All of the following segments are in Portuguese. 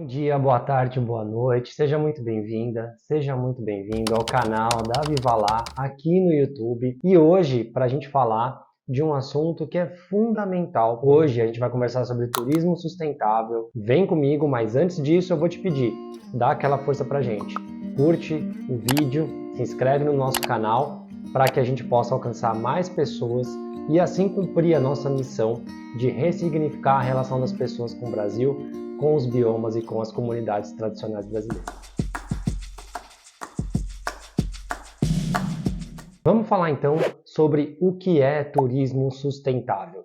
Dia, boa tarde, boa noite, seja muito bem-vinda, seja muito bem-vindo ao canal da Vivalá aqui no YouTube. E hoje, para a gente falar de um assunto que é fundamental. Hoje a gente vai conversar sobre turismo sustentável. Vem comigo, mas antes disso eu vou te pedir, dá aquela força pra gente. Curte o vídeo, se inscreve no nosso canal para que a gente possa alcançar mais pessoas e assim cumprir a nossa missão de ressignificar a relação das pessoas com o Brasil, com os biomas e com as comunidades tradicionais brasileiras. Vamos falar então sobre o que é turismo sustentável.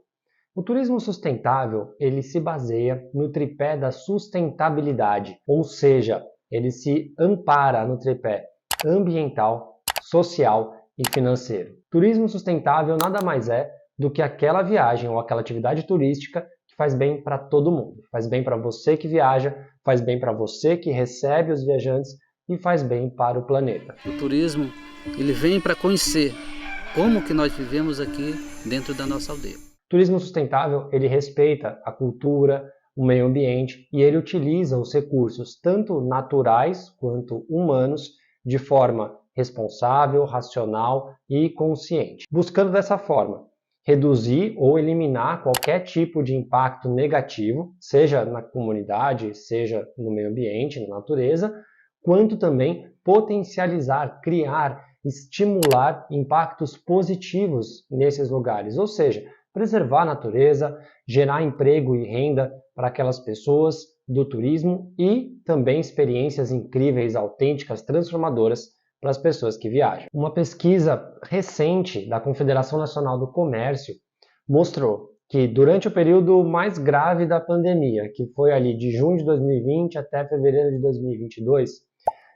O turismo sustentável, ele se baseia no tripé da sustentabilidade, ou seja, ele se ampara no tripé ambiental, social e financeiro. Turismo sustentável nada mais é do que aquela viagem ou aquela atividade turística que faz bem para todo mundo. Faz bem para você que viaja, faz bem para você que recebe os viajantes e faz bem para o planeta. O turismo, ele vem para conhecer como que nós vivemos aqui dentro da nossa aldeia. O turismo sustentável, ele respeita a cultura, o meio ambiente e ele utiliza os recursos tanto naturais quanto humanos de forma responsável, racional e consciente, buscando dessa forma reduzir ou eliminar qualquer tipo de impacto negativo, seja na comunidade, seja no meio ambiente, na natureza, quanto também potencializar, criar, estimular impactos positivos nesses lugares, ou seja, preservar a natureza, gerar emprego e renda para aquelas pessoas do turismo e também experiências incríveis, autênticas, transformadoras para as pessoas que viajam. Uma pesquisa recente da Confederação Nacional do Comércio mostrou que durante o período mais grave da pandemia, que foi ali de junho de 2020 até fevereiro de 2022,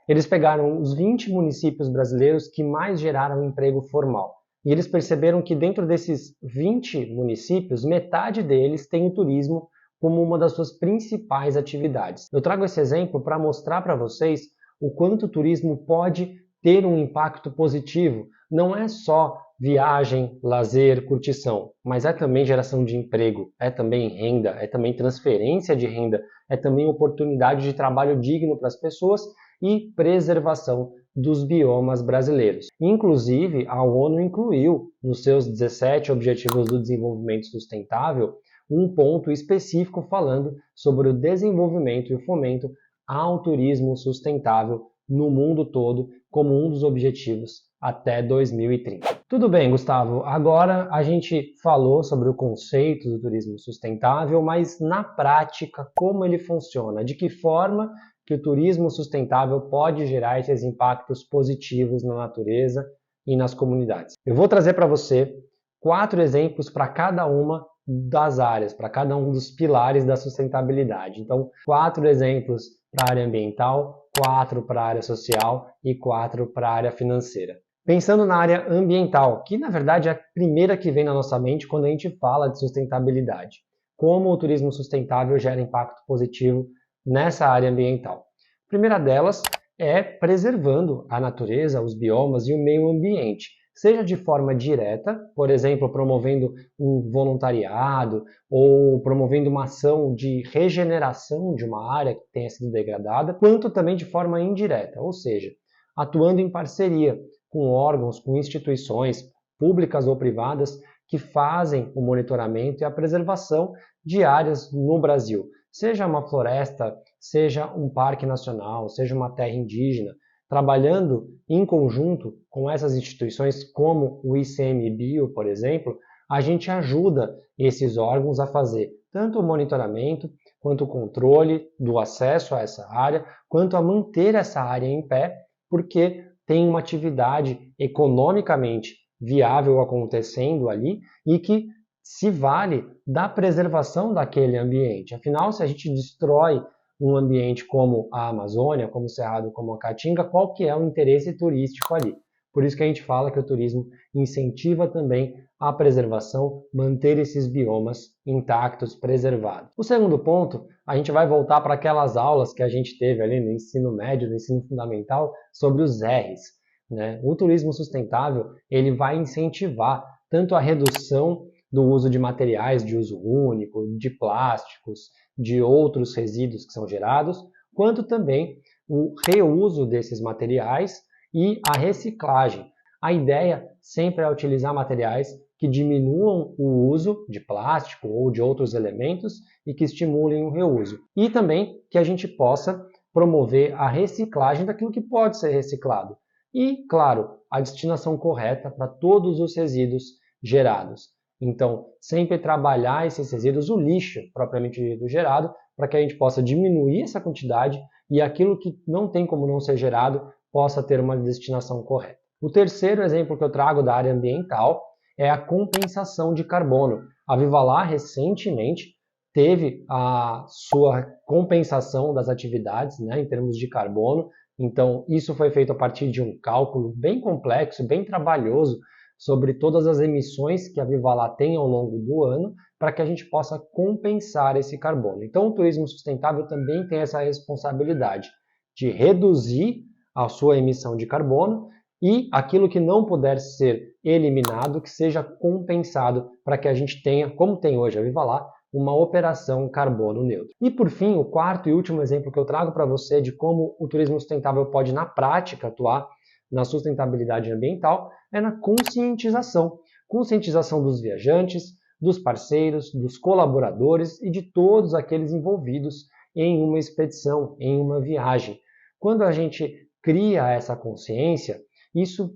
eles pegaram os 20 municípios brasileiros que mais geraram emprego formal. E eles perceberam que dentro desses 20 municípios, metade deles tem o turismo como uma das suas principais atividades. Eu trago esse exemplo para mostrar para vocês o quanto o turismo pode ter um impacto positivo. Não é só viagem, lazer, curtição, mas é também geração de emprego, é também renda, é também transferência de renda, é também oportunidade de trabalho digno para as pessoas e preservação dos biomas brasileiros. Inclusive, a ONU incluiu nos seus 17 Objetivos do Desenvolvimento Sustentável um ponto específico falando sobre o desenvolvimento e o fomento ao turismo sustentável no mundo todo como um dos objetivos até 2030. Tudo bem, Gustavo, agora a gente falou sobre o conceito do turismo sustentável, mas na prática, como ele funciona? De que forma que o turismo sustentável pode gerar esses impactos positivos na natureza e nas comunidades? Eu vou trazer para você 4 exemplos para cada uma das áreas, para cada um dos pilares da sustentabilidade. Então, 4 exemplos para a área ambiental, 4 para a área social e 4 para a área financeira. Pensando na área ambiental, que na verdade é a primeira que vem na nossa mente quando a gente fala de sustentabilidade. Como o turismo sustentável gera impacto positivo nessa área ambiental? A primeira delas é preservando a natureza, os biomas e o meio ambiente, seja de forma direta, por exemplo, promovendo um voluntariado ou promovendo uma ação de regeneração de uma área que tenha sido degradada, quanto também de forma indireta, ou seja, atuando em parceria com órgãos, com instituições públicas ou privadas que fazem o monitoramento e a preservação de áreas no Brasil, seja uma floresta, seja um parque nacional, seja uma terra indígena, trabalhando em conjunto com essas instituições como o ICMBio, por exemplo, a gente ajuda esses órgãos a fazer tanto o monitoramento, quanto o controle do acesso a essa área, quanto a manter essa área em pé, porque tem uma atividade economicamente viável acontecendo ali e que se vale da preservação daquele ambiente. Afinal, se a gente destrói um ambiente como a Amazônia, como o Cerrado, como a Caatinga, qual que é o interesse turístico ali? Por isso que a gente fala que o turismo incentiva também a preservação, manter esses biomas intactos, preservados. O segundo ponto, a gente vai voltar para aquelas aulas que a gente teve ali no ensino médio, no ensino fundamental, sobre os R's, né? O turismo sustentável, ele vai incentivar tanto a redução do uso de materiais de uso único, de plásticos, de outros resíduos que são gerados, quanto também o reuso desses materiais e a reciclagem. A ideia sempre é utilizar materiais que diminuam o uso de plástico ou de outros elementos e que estimulem o reuso. E também que a gente possa promover a reciclagem daquilo que pode ser reciclado. E, claro, a destinação correta para todos os resíduos gerados. Então, sempre trabalhar esses resíduos, o lixo propriamente dito gerado, para que a gente possa diminuir essa quantidade e aquilo que não tem como não ser gerado possa ter uma destinação correta. O terceiro exemplo que eu trago da área ambiental é a compensação de carbono. A Vivalar recentemente teve a sua compensação das atividades, né, em termos de carbono. Então, isso foi feito a partir de um cálculo bem complexo, bem trabalhoso, sobre todas as emissões que a Vivalar tem ao longo do ano, para que a gente possa compensar esse carbono. Então, o turismo sustentável também tem essa responsabilidade de reduzir a sua emissão de carbono e aquilo que não puder ser eliminado, que seja compensado para que a gente tenha, como tem hoje a Vivalar, uma operação carbono neutro. E por fim, o quarto e último exemplo que eu trago para você de como o turismo sustentável pode na prática atuar na sustentabilidade ambiental é na conscientização. Conscientização dos viajantes, dos parceiros, dos colaboradores e de todos aqueles envolvidos em uma expedição, em uma viagem. Quando a gente cria essa consciência, isso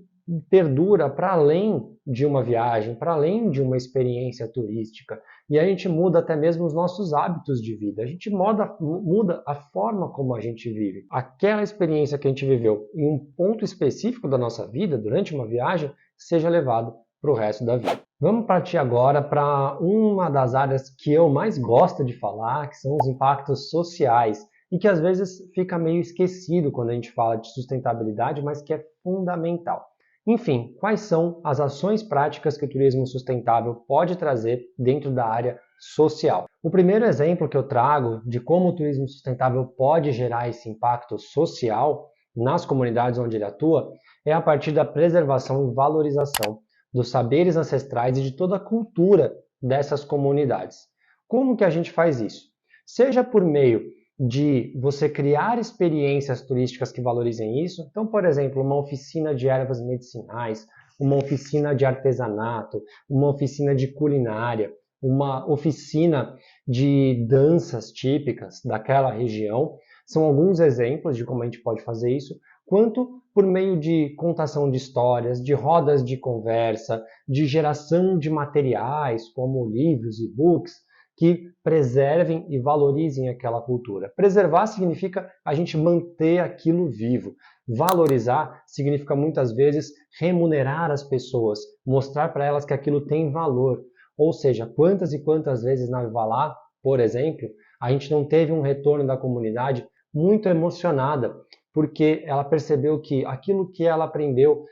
perdura para além de uma viagem, para além de uma experiência turística. E a gente muda até mesmo os nossos hábitos de vida. A gente muda a forma como a gente vive. Aquela experiência que a gente viveu em um ponto específico da nossa vida, durante uma viagem, seja levado para o resto da vida. Vamos partir agora para uma das áreas que eu mais gosto de falar, que são os impactos sociais, e que às vezes fica meio esquecido quando a gente fala de sustentabilidade, mas que é fundamental. Enfim, quais são as ações práticas que o turismo sustentável pode trazer dentro da área social? O primeiro exemplo que eu trago de como o turismo sustentável pode gerar esse impacto social nas comunidades onde ele atua é a partir da preservação e valorização dos saberes ancestrais e de toda a cultura dessas comunidades. Como que a gente faz isso? Seja por meio de você criar experiências turísticas que valorizem isso. Então, por exemplo, uma oficina de ervas medicinais, uma oficina de artesanato, uma oficina de culinária, uma oficina de danças típicas daquela região. São alguns exemplos de como a gente pode fazer isso, quanto por meio de contação de histórias, de rodas de conversa, de geração de materiais como livros e books, que preservem e valorizem aquela cultura. Preservar significa a gente manter aquilo vivo. Valorizar significa muitas vezes remunerar as pessoas, mostrar para elas que aquilo tem valor. Ou seja, quantas e quantas vezes na Vivalar, por exemplo, a gente não teve um retorno da comunidade muito emocionada, porque ela percebeu que aquilo que ela aprendeu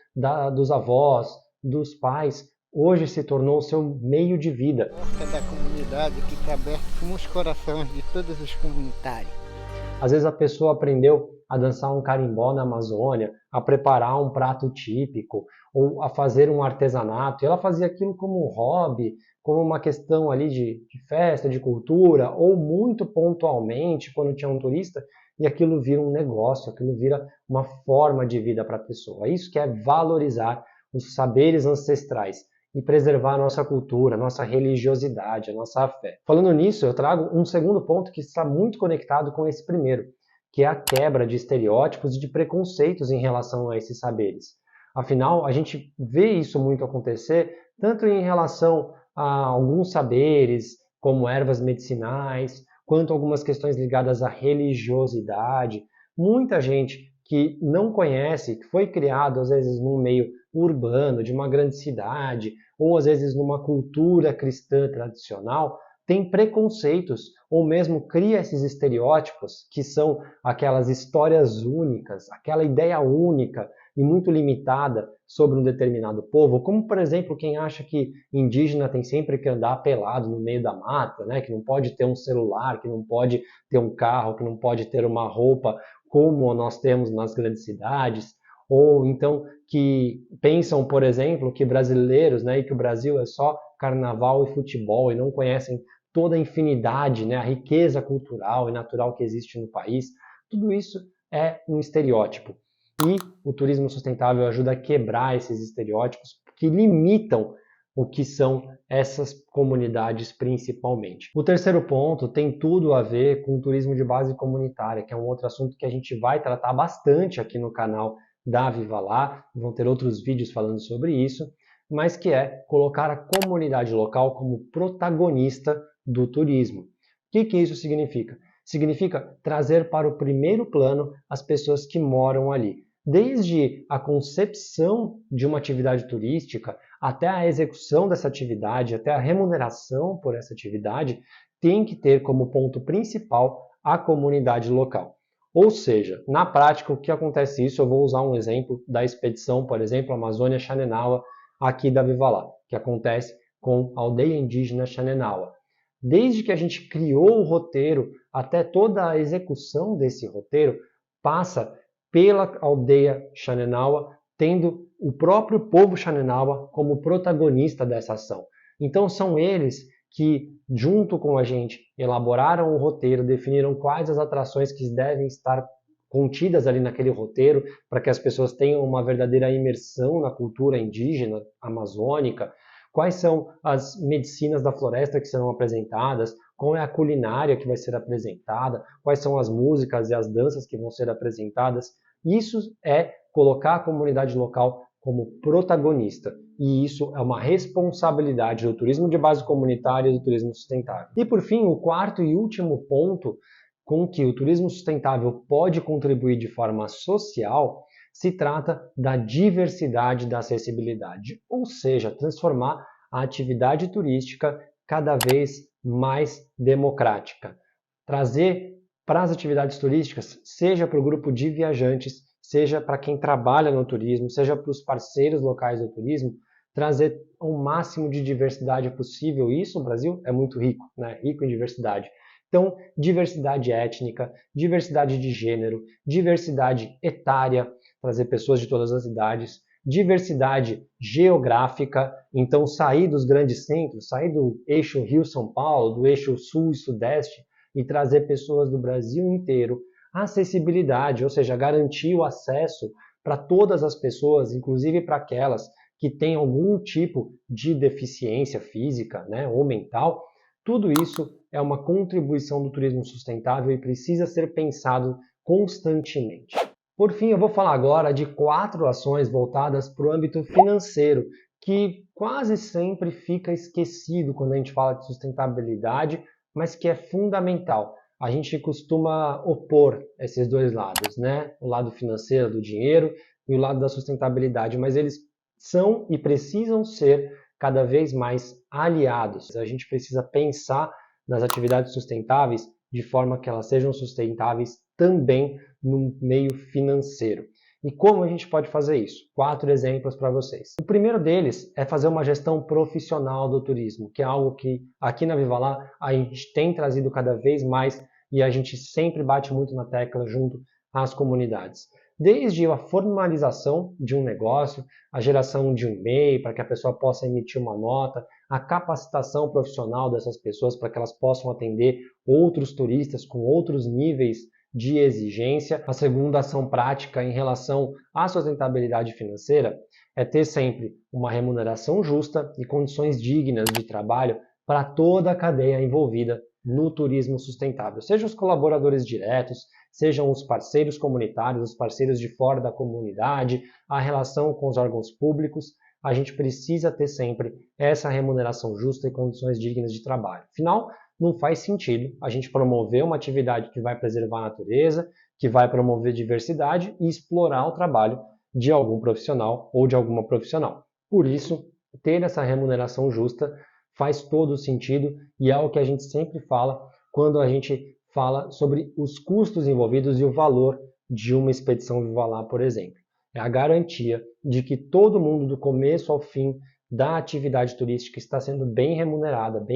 dos avós, dos pais, hoje se tornou o seu meio de vida. A porta da comunidade que está aberta com os corações de todos os comunitários. Às vezes a pessoa aprendeu a dançar um carimbó na Amazônia, a preparar um prato típico, ou a fazer um artesanato, e ela fazia aquilo como um hobby, como uma questão ali de festa, de cultura, ou muito pontualmente, quando tinha um turista, e aquilo vira um negócio, aquilo vira uma forma de vida para a pessoa. Isso que é valorizar os saberes ancestrais e preservar a nossa cultura, a nossa religiosidade, a nossa fé. Falando nisso, eu trago um segundo ponto que está muito conectado com esse primeiro, que é a quebra de estereótipos e de preconceitos em relação a esses saberes. Afinal, a gente vê isso muito acontecer, tanto em relação a alguns saberes, como ervas medicinais, quanto algumas questões ligadas à religiosidade. Muita gente que não conhece, que foi criado às vezes num meio urbano, de uma grande cidade, ou às vezes numa cultura cristã tradicional, tem preconceitos, ou mesmo cria esses estereótipos, que são aquelas histórias únicas, aquela ideia única e muito limitada sobre um determinado povo, como por exemplo quem acha que indígena tem sempre que andar pelado no meio da mata, né? Que não pode ter um celular, que não pode ter um carro, que não pode ter uma roupa como nós temos nas grandes cidades, ou então que pensam, por exemplo, que brasileiros, né, e que o Brasil é só carnaval e futebol e não conhecem toda a infinidade, né, a riqueza cultural e natural que existe no país. Tudo isso é um estereótipo. E o turismo sustentável ajuda a quebrar esses estereótipos que limitam o que são essas comunidades principalmente. O terceiro ponto tem tudo a ver com o turismo de base comunitária, que é um outro assunto que a gente vai tratar bastante aqui no canal da Viva Lá, vão ter outros vídeos falando sobre isso, mas que é colocar a comunidade local como protagonista do turismo. O que isso significa? Significa trazer para o primeiro plano as pessoas que moram ali. Desde a concepção de uma atividade turística, até a execução dessa atividade, até a remuneração por essa atividade, tem que ter como ponto principal a comunidade local. Ou seja, na prática, o que acontece isso? Eu vou usar um exemplo da expedição, por exemplo, Amazônia Xananaua, aqui da Viva Lá, que acontece com a aldeia indígena Xananaua. Desde que a gente criou o roteiro até toda a execução desse roteiro, passa pela aldeia Xananaua, tendo o próprio povo Xananaua como protagonista dessa ação. Então são eles que, junto com a gente, elaboraram o roteiro, definiram quais as atrações que devem estar contidas ali naquele roteiro, para que as pessoas tenham uma verdadeira imersão na cultura indígena amazônica, quais são as medicinas da floresta que serão apresentadas, qual é a culinária que vai ser apresentada, quais são as músicas e as danças que vão ser apresentadas. Isso é colocar a comunidade local como protagonista. E isso é uma responsabilidade do turismo de base comunitária e do turismo sustentável. E por fim, o quarto e último ponto com que o turismo sustentável pode contribuir de forma social se trata da diversidade da acessibilidade, ou seja, transformar a atividade turística cada vez mais democrática. Trazer para as atividades turísticas, seja para o grupo de viajantes, seja para quem trabalha no turismo, seja para os parceiros locais do turismo, trazer o máximo de diversidade possível. Isso, o Brasil é muito rico, né? Rico em diversidade. Então, diversidade étnica, diversidade de gênero, diversidade etária, trazer pessoas de todas as idades, diversidade geográfica, então sair dos grandes centros, sair do eixo Rio-São Paulo, do eixo Sul e Sudeste e trazer pessoas do Brasil inteiro. Acessibilidade, ou seja, garantir o acesso para todas as pessoas, inclusive para aquelas que têm algum tipo de deficiência física, né, ou mental. Tudo isso é uma contribuição do turismo sustentável e precisa ser pensado constantemente. Por fim, eu vou falar agora de 4 ações voltadas para o âmbito financeiro, que quase sempre fica esquecido quando a gente fala de sustentabilidade, mas que é fundamental. A gente costuma opor esses dois lados, né? O lado financeiro do dinheiro e o lado da sustentabilidade, mas eles são e precisam ser cada vez mais aliados. A gente precisa pensar nas atividades sustentáveis de forma que elas sejam sustentáveis também no meio financeiro. E como a gente pode fazer isso? 4 exemplos para vocês. O primeiro deles é fazer uma gestão profissional do turismo, que é algo que aqui na Viva Lá a gente tem trazido cada vez mais e a gente sempre bate muito na tecla junto às comunidades. Desde a formalização de um negócio, a geração de um e-mail para que a pessoa possa emitir uma nota, a capacitação profissional dessas pessoas para que elas possam atender outros turistas com outros níveis de exigência. A segunda ação prática em relação à sustentabilidade financeira é ter sempre uma remuneração justa e condições dignas de trabalho para toda a cadeia envolvida no turismo sustentável, sejam os colaboradores diretos, sejam os parceiros comunitários, os parceiros de fora da comunidade, a relação com os órgãos públicos. A gente precisa ter sempre essa remuneração justa e condições dignas de trabalho. Afinal, não faz sentido a gente promover uma atividade que vai preservar a natureza, que vai promover diversidade e explorar o trabalho de algum profissional ou de alguma profissional. Por isso, ter essa remuneração justa faz todo sentido e é o que a gente sempre fala quando a gente fala sobre os custos envolvidos e o valor de uma expedição Viva Lá, por exemplo. É a garantia de que todo mundo, do começo ao fim da atividade turística, está sendo bem remunerado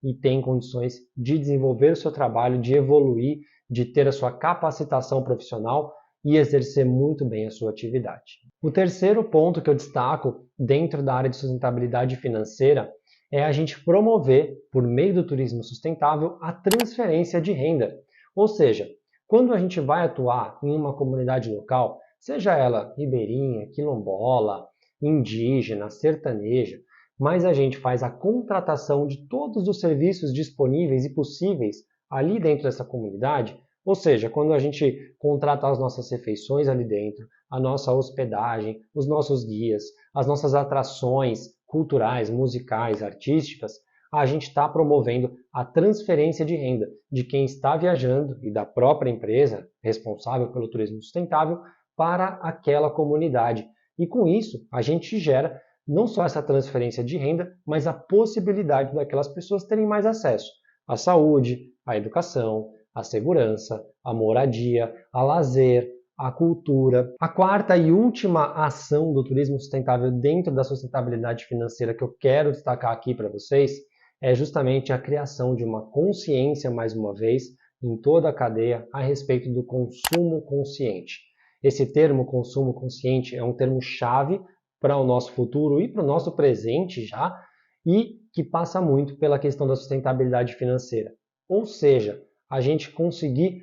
e tem condições de desenvolver o seu trabalho, de evoluir, de ter a sua capacitação profissional e exercer muito bem a sua atividade. O terceiro ponto que eu destaco dentro da área de sustentabilidade financeira é a gente promover, por meio do turismo sustentável, a transferência de renda. Ou seja, quando a gente vai atuar em uma comunidade local, seja ela ribeirinha, quilombola, indígena, sertaneja, mas a gente faz a contratação de todos os serviços disponíveis e possíveis ali dentro dessa comunidade, ou seja, quando a gente contrata as nossas refeições ali dentro, a nossa hospedagem, os nossos guias, as nossas atrações culturais, musicais, artísticas, a gente está promovendo a transferência de renda de quem está viajando e da própria empresa responsável pelo turismo sustentável para aquela comunidade. E com isso, a gente gera não só essa transferência de renda, mas a possibilidade daquelas pessoas terem mais acesso à saúde, à educação, à segurança, à moradia, a lazer, à cultura. A quarta e última ação do turismo sustentável dentro da sustentabilidade financeira que eu quero destacar aqui para vocês é justamente a criação de uma consciência, mais uma vez, em toda a cadeia a respeito do consumo consciente. Esse termo consumo consciente é um termo-chave para o nosso futuro e para o nosso presente já, e que passa muito pela questão da sustentabilidade financeira. Ou seja, a gente conseguir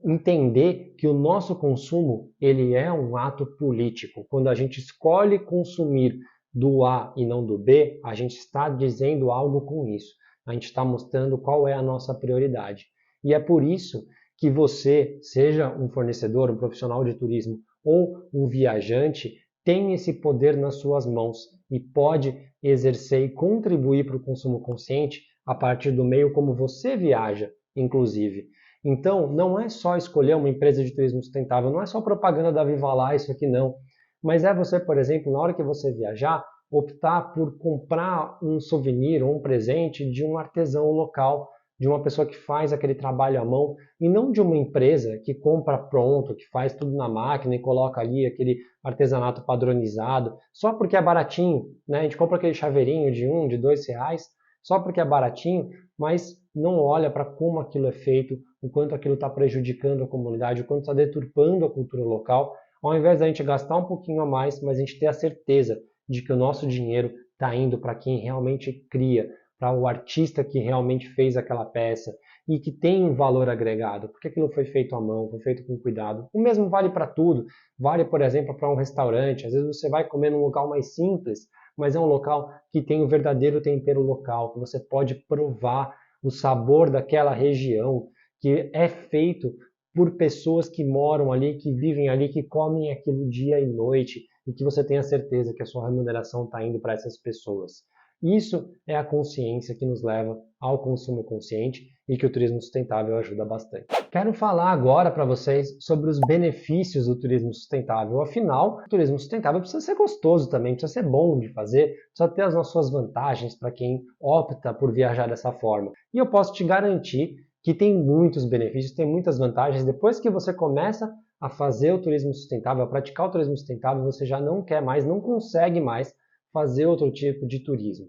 entender que o nosso consumo ele é um ato político. Quando a gente escolhe consumir do A e não do B, a gente está dizendo algo com isso. A gente está mostrando qual é a nossa prioridade. E é por isso que você, seja um fornecedor, um profissional de turismo ou um viajante, tem esse poder nas suas mãos e pode exercer e contribuir para o consumo consciente a partir do meio como você viaja, inclusive. Então, não é só escolher uma empresa de turismo sustentável, não é só propaganda da Viva Lá, isso aqui não. Mas é você, por exemplo, na hora que você viajar, optar por comprar um souvenir ou um presente de um artesão local, de uma pessoa que faz aquele trabalho à mão, e não de uma empresa que compra pronto, que faz tudo na máquina e coloca ali aquele artesanato padronizado, só porque é baratinho, né? A gente compra aquele chaveirinho de R$1, de R$2, só porque é baratinho, mas não olha para como aquilo é feito, o quanto aquilo está prejudicando a comunidade, o quanto está deturpando a cultura local, ao invés da gente gastar um pouquinho a mais, mas a gente ter a certeza de que o nosso dinheiro está indo para quem realmente cria, para o artista que realmente fez aquela peça e que tem um valor agregado, porque aquilo foi feito à mão, foi feito com cuidado. O mesmo vale para tudo, vale, por exemplo, para um restaurante. Às vezes você vai comer num local mais simples, mas é um local que tem o verdadeiro tempero local, que você pode provar o sabor daquela região, que é feito por pessoas que moram ali, que vivem ali, que comem aquilo dia e noite, e que você tenha certeza que a sua remuneração está indo para essas pessoas. Isso é a consciência que nos leva ao consumo consciente e que o turismo sustentável ajuda bastante. Quero falar agora para vocês sobre os benefícios do turismo sustentável. Afinal, o turismo sustentável precisa ser gostoso também, precisa ser bom de fazer, precisa ter as suas vantagens para quem opta por viajar dessa forma. E eu posso te garantir que tem muitos benefícios, tem muitas vantagens. Depois que você começa a fazer o turismo sustentável, a praticar o turismo sustentável, você já não quer mais, não consegue mais fazer outro tipo de turismo.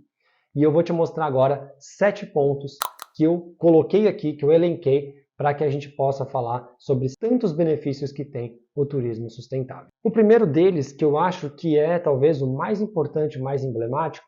E eu vou te mostrar agora 7 pontos que eu coloquei aqui, que eu elenquei, para que a gente possa falar sobre tantos benefícios que tem o turismo sustentável. O primeiro deles, que eu acho que é talvez o mais importante, o mais emblemático,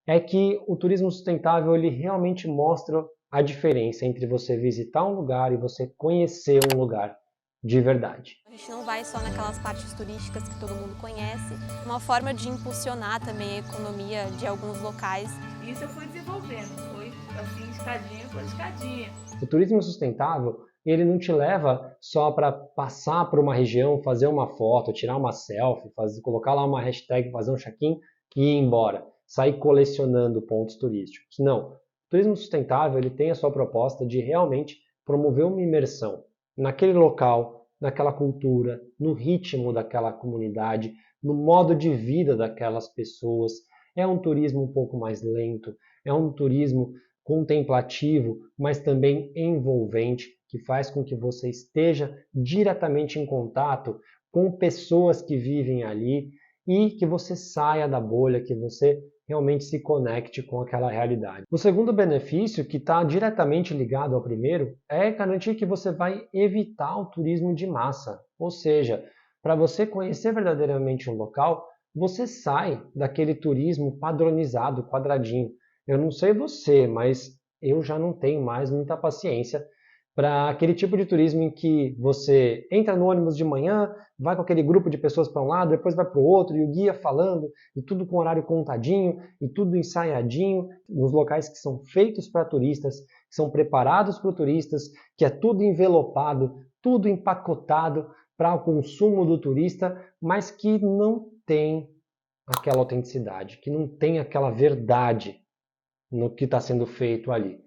é que o turismo sustentável ele realmente mostra a diferença entre você visitar um lugar e você conhecer um lugar de verdade. A gente não vai só naquelas partes turísticas que todo mundo conhece. Uma forma de impulsionar também a economia de alguns locais. Isso eu fui desenvolvendo, foi assim, escadinha por escadinha. O turismo sustentável, ele não te leva só para passar por uma região, fazer uma foto, tirar uma selfie, colocar lá uma hashtag, fazer um check-in e ir embora, sair colecionando pontos turísticos. Não. O turismo sustentável, ele tem a sua proposta de realmente promover uma imersão naquele local, naquela cultura, no ritmo daquela comunidade, no modo de vida daquelas pessoas. É um turismo um pouco mais lento, é um turismo contemplativo, mas também envolvente, que faz com que você esteja diretamente em contato com pessoas que vivem ali e que você saia da bolha, que você realmente se conecte com aquela realidade. O segundo benefício, que está diretamente ligado ao primeiro, é garantir que você vai evitar o turismo de massa. Ou seja, para você conhecer verdadeiramente um local, você sai daquele turismo padronizado, quadradinho. Eu não sei você, mas eu já não tenho mais muita paciência para aquele tipo de turismo em que você entra no ônibus de manhã, vai com aquele grupo de pessoas para um lado, depois vai para o outro, e o guia falando, e tudo com horário contadinho, e tudo ensaiadinho, nos locais que são feitos para turistas, que são preparados para turistas, que é tudo envelopado, tudo empacotado para o consumo do turista, mas que não tem aquela autenticidade, que não tem aquela verdade no que está sendo feito ali.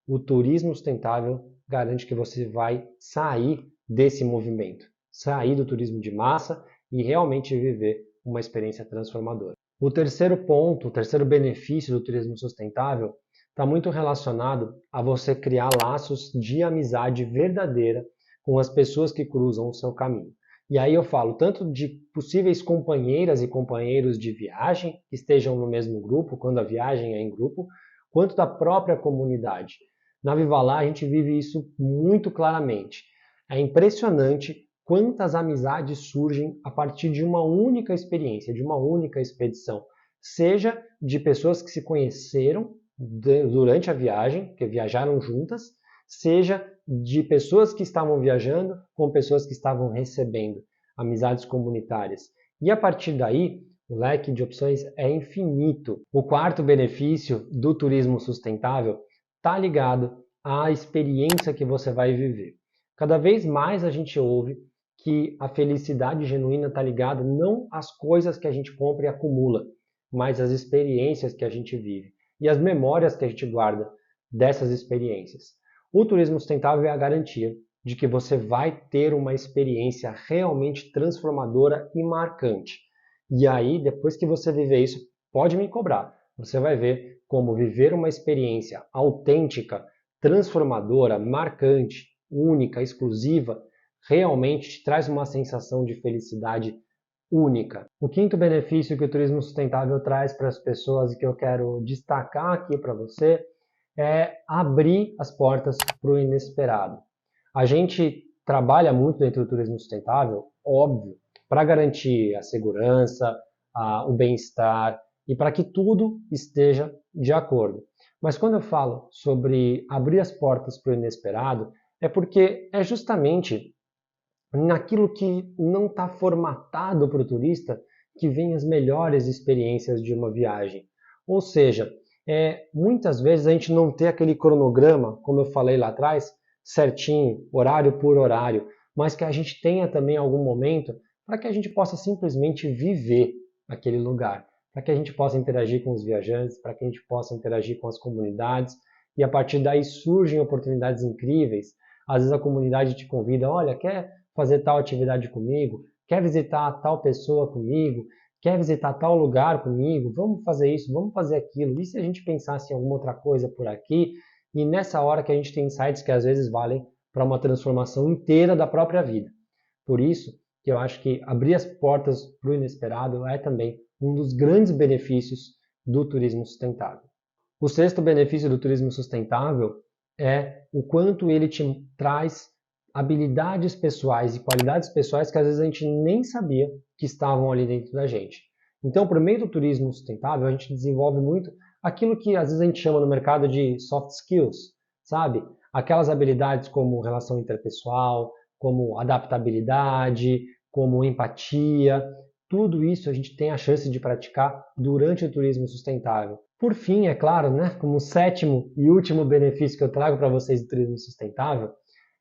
O turismo sustentável garante que você vai sair desse movimento, sair do turismo de massa e realmente viver uma experiência transformadora. O terceiro ponto, o terceiro benefício do turismo sustentável está muito relacionado a você criar laços de amizade verdadeira com as pessoas que cruzam o seu caminho. E aí eu falo tanto de possíveis companheiras e companheiros de viagem que estejam no mesmo grupo, quando a viagem é em grupo, quanto da própria comunidade. Na Viva Lá a gente vive isso muito claramente. É impressionante quantas amizades surgem a partir de uma única experiência, de uma única expedição. Seja de pessoas que se conheceram durante a viagem, que viajaram juntas, seja de pessoas que estavam viajando com pessoas que estavam recebendo, amizades comunitárias. E a partir daí, o leque de opções é infinito. O quarto benefício do turismo sustentável está ligado à experiência que você vai viver. Cada vez mais a gente ouve que a felicidade genuína está ligada não às coisas que a gente compra e acumula, mas às experiências que a gente vive e as memórias que a gente guarda dessas experiências. O turismo sustentável é a garantia de que você vai ter uma experiência realmente transformadora e marcante. E aí, depois que você viver isso, pode me cobrar. Você vai ver como viver uma experiência autêntica, transformadora, marcante, única, exclusiva, realmente te traz uma sensação de felicidade única. O quinto benefício que o turismo sustentável traz para as pessoas e que eu quero destacar aqui para você é abrir as portas para o inesperado. A gente trabalha muito dentro do turismo sustentável, óbvio, para garantir a segurança, o bem-estar e para que tudo esteja de acordo. Mas quando eu falo sobre abrir as portas para o inesperado, é porque é justamente naquilo que não está formatado para o turista que vem as melhores experiências de uma viagem. Ou seja, muitas vezes a gente não tem aquele cronograma, como eu falei lá atrás, certinho, horário por horário, mas que a gente tenha também algum momento para que a gente possa simplesmente viver aquele lugar, para que a gente possa interagir com os viajantes, para que a gente possa interagir com as comunidades, e a partir daí surgem oportunidades incríveis. Às vezes a comunidade te convida, olha, quer fazer tal atividade comigo? Quer visitar tal pessoa comigo? Quer visitar tal lugar comigo? Vamos fazer isso, vamos fazer aquilo. E se a gente pensasse em alguma outra coisa por aqui? E nessa hora que a gente tem insights que às vezes valem para uma transformação inteira da própria vida. Por isso que eu acho que abrir as portas para o inesperado é também um dos grandes benefícios do turismo sustentável. O sexto benefício do turismo sustentável é o quanto ele te traz habilidades pessoais e qualidades pessoais que às vezes a gente nem sabia que estavam ali dentro da gente. Então, por meio do turismo sustentável, a gente desenvolve muito aquilo que às vezes a gente chama no mercado de soft skills, sabe? Aquelas habilidades como relação interpessoal, como adaptabilidade, como empatia. Tudo isso a gente tem a chance de praticar durante o turismo sustentável. Por fim, é claro, né, como sétimo e último benefício que eu trago para vocês do turismo sustentável,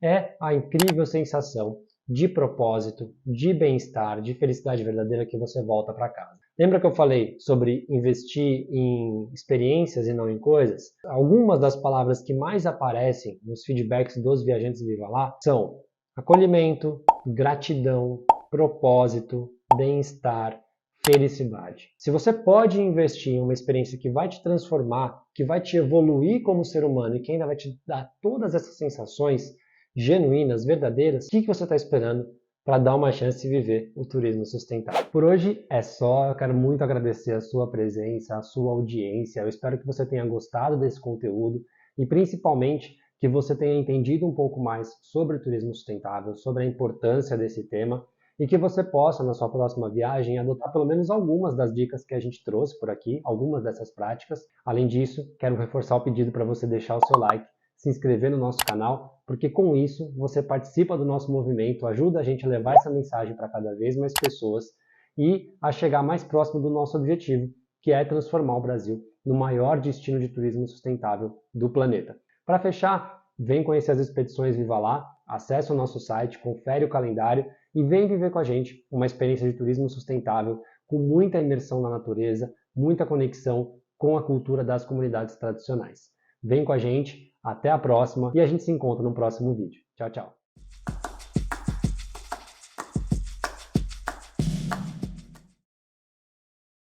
é a incrível sensação de propósito, de bem-estar, de felicidade verdadeira que você volta para casa. Lembra que eu falei sobre investir em experiências e não em coisas? Algumas das palavras que mais aparecem nos feedbacks dos viajantes Viva Lá são acolhimento, gratidão, propósito, bem-estar, felicidade. Se você pode investir em uma experiência que vai te transformar, que vai te evoluir como ser humano e que ainda vai te dar todas essas sensações genuínas, verdadeiras, o que você está esperando para dar uma chance de viver o turismo sustentável. Por hoje é só, eu quero muito agradecer a sua presença, a sua audiência, eu espero que você tenha gostado desse conteúdo e principalmente que você tenha entendido um pouco mais sobre o turismo sustentável, sobre a importância desse tema e que você possa, na sua próxima viagem, adotar pelo menos algumas das dicas que a gente trouxe por aqui, algumas dessas práticas. Além disso, quero reforçar o pedido para você deixar o seu like, se inscrever no nosso canal, porque com isso você participa do nosso movimento, ajuda a gente a levar essa mensagem para cada vez mais pessoas e a chegar mais próximo do nosso objetivo, que é transformar o Brasil no maior destino de turismo sustentável do planeta. Para fechar, vem conhecer as expedições Viva Lá, acesse o nosso site, confere o calendário e vem viver com a gente uma experiência de turismo sustentável com muita imersão na natureza, muita conexão com a cultura das comunidades tradicionais. Vem com a gente, até a próxima e a gente se encontra no próximo vídeo. Tchau, tchau!